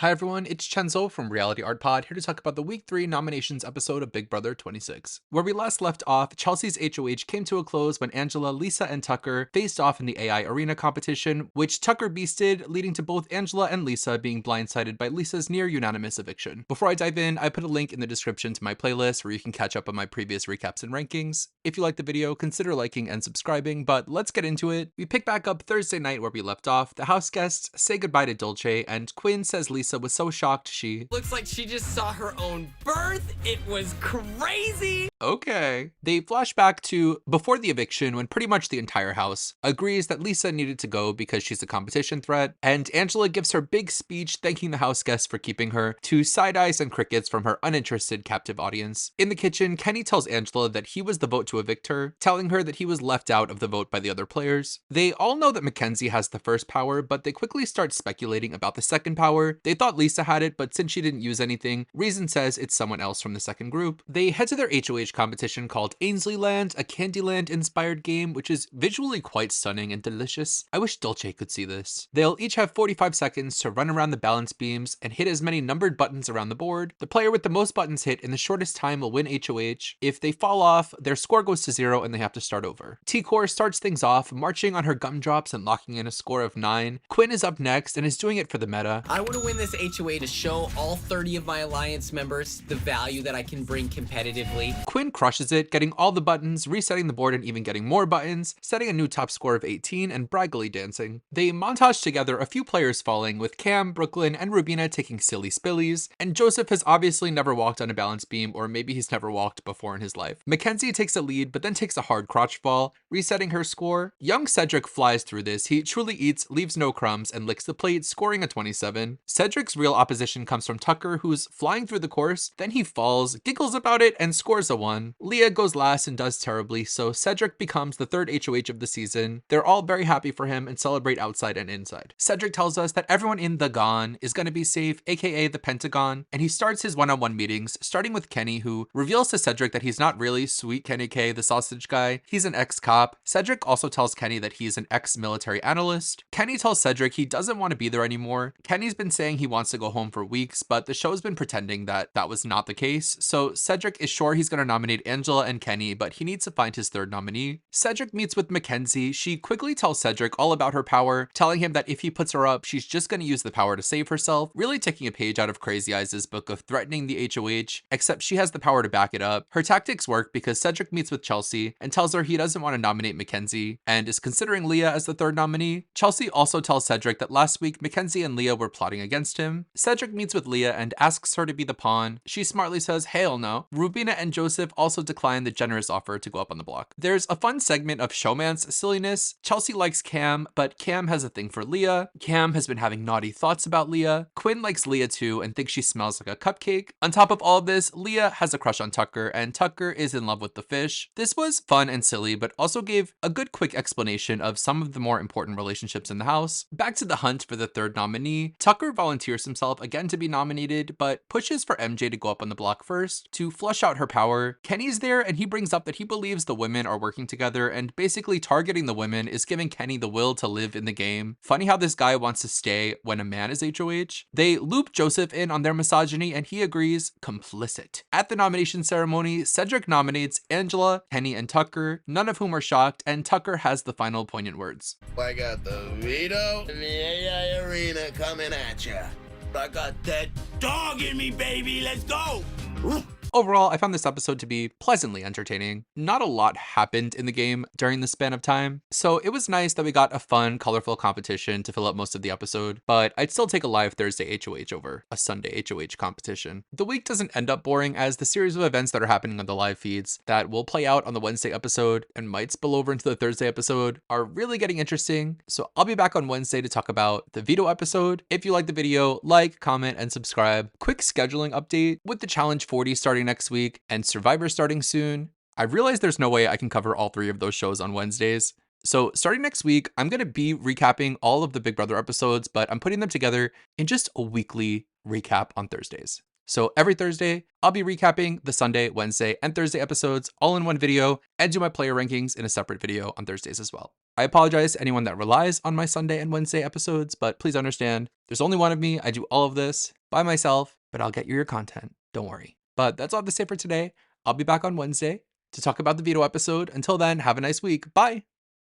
Hi everyone, it's Chenzo from RealityArtPod here to talk about the Week 3 nominations episode of Big Brother 26. Where we last left off, Chelsea's HOH came to a close when Angela, Lisa, and Tucker faced off in the AI arena competition, which Tucker beasted, leading to both Angela and Lisa being blindsided by Lisa's near unanimous eviction. Before I dive in, I put a link in the description to my playlist where you can catch up on my previous recaps and rankings. If you like the video, consider liking and subscribing, but let's get into it. We pick back up Thursday night where we left off. The house guests say goodbye to Dolce, and Quinn says Lisa was so shocked she looks like she just saw her own birth. It was crazy. Okay. They flash back to before the eviction when pretty much the entire house agrees that Lisa needed to go because she's a competition threat, and Angela gives her big speech thanking the house guests for keeping her, to side eyes and crickets from her uninterested captive audience. In the kitchen, Kenny tells Angela that he was the vote to evict her, telling her that he was left out of the vote by the other players. They all know that Mackenzie has the first power, but they quickly start speculating about the second power. They thought Lisa had it, but since she didn't use anything, Reason says it's someone else from the second group. They head to their HOH competition called Ainsley Land, a Candyland inspired game, which is visually quite stunning and delicious. I wish Dolce could see this. They'll each have 45 seconds to run around the balance beams and hit as many numbered buttons around the board. The player with the most buttons hit in the shortest time will win HOH. If they fall off, their score goes to 0 and they have to start over. T-Core starts things off, marching on her gumdrops and locking in a score of 9. Quinn is up next and is doing it for the meta. I want to win this HOA to show all 30 of my alliance members the value that I can bring competitively. Quinn crushes it, getting all the buttons, resetting the board and even getting more buttons, setting a new top score of 18 and braggily dancing. They montage together a few players falling, with Cam, Brooklyn, and Rubina taking silly spillies, and Joseph has obviously never walked on a balance beam, or maybe he's never walked before in his life. Mackenzie takes a lead, but then takes a hard crotch fall, resetting her score. Young Cedric flies through this. He truly eats, leaves no crumbs, and licks the plate, scoring a 27. Cedric's real opposition comes from Tucker, who's flying through the course, then he falls, giggles about it, and scores a 1. Leah goes last and does terribly, so Cedric becomes the third HOH of the season. They're all very happy for him and celebrate outside and inside. Cedric tells us that everyone in the Gone is going to be safe, aka the Pentagon, and he starts his one-on-one meetings, starting with Kenny, who reveals to Cedric that he's not really sweet Kenny K, the sausage guy. He's an ex-cop. Cedric also tells Kenny that he's an ex-military analyst. Kenny tells Cedric he doesn't want to be there anymore. Kenny's been saying he wants to go home for weeks, but the show's been pretending that that was not the case, so Cedric is sure he's going to nominate Angela and Kenny, but he needs to find his third nominee. Cedric meets with Mackenzie. She quickly tells Cedric all about her power, telling him that if he puts her up, she's just going to use the power to save herself, really taking a page out of Crazy Eyes' book of threatening the HOH, except she has the power to back it up. Her tactics work because Cedric meets with Chelsea and tells her he doesn't want to nominate Mackenzie and is considering Leah as the third nominee. Chelsea also tells Cedric that last week Mackenzie and Leah were plotting against him. Cedric meets with Leah and asks her to be the pawn. She smartly says hell no. Rubina and Joseph also decline the generous offer to go up on the block. There's a fun segment of showmance silliness. Chelsea likes Cam, but Cam has a thing for Leah. Cam has been having naughty thoughts about Leah. Quinn likes Leah too and thinks she smells like a cupcake. On top of all of this, Leah has a crush on Tucker and Tucker is in love with the fish. This was fun and silly, but also gave a good quick explanation of some of the more important relationships in the house. Back to the hunt for the third nominee. Tucker volunteers himself again to be nominated, but pushes for MJ to go up on the block first to flush out her power. Kenny's there and he brings up that he believes the women are working together and basically targeting the women is giving Kenny the will to live in the game. Funny how this guy wants to stay when a man is HOH. They loop Joseph in on their misogyny and he agrees, complicit. At the nomination ceremony, Cedric nominates Angela, Kenny, and Tucker, none of whom are shocked, and Tucker has the final poignant words. I got the veto in the AI arena coming at ya. I got that dog in me, baby. Let's go. Overall, I found this episode to be pleasantly entertaining. Not a lot happened in the game during the span of time, so it was nice that we got a fun, colorful competition to fill up most of the episode, but I'd still take a live Thursday HOH over a Sunday HOH competition. The week doesn't end up boring, as the series of events that are happening on the live feeds that will play out on the Wednesday episode and might spill over into the Thursday episode are really getting interesting, so I'll be back on Wednesday to talk about the veto episode. If you like the video, like, comment, and subscribe. Quick scheduling update: with the Challenge 40 starting next week and Survivor starting soon, I realize there's no way I can cover all 3 of those shows on Wednesdays. So starting next week, I'm going to be recapping all of the Big Brother episodes, but I'm putting them together in just a weekly recap on Thursdays. So every Thursday, I'll be recapping the Sunday, Wednesday, and Thursday episodes all in one video and do my player rankings in a separate video on Thursdays as well. I apologize to anyone that relies on my Sunday and Wednesday episodes, but please understand, there's only one of me. I do all of this by myself, but I'll get you your content. Don't worry. But that's all to say for today. I'll be back on Wednesday to talk about the veto episode. Until then, have a nice week. Bye.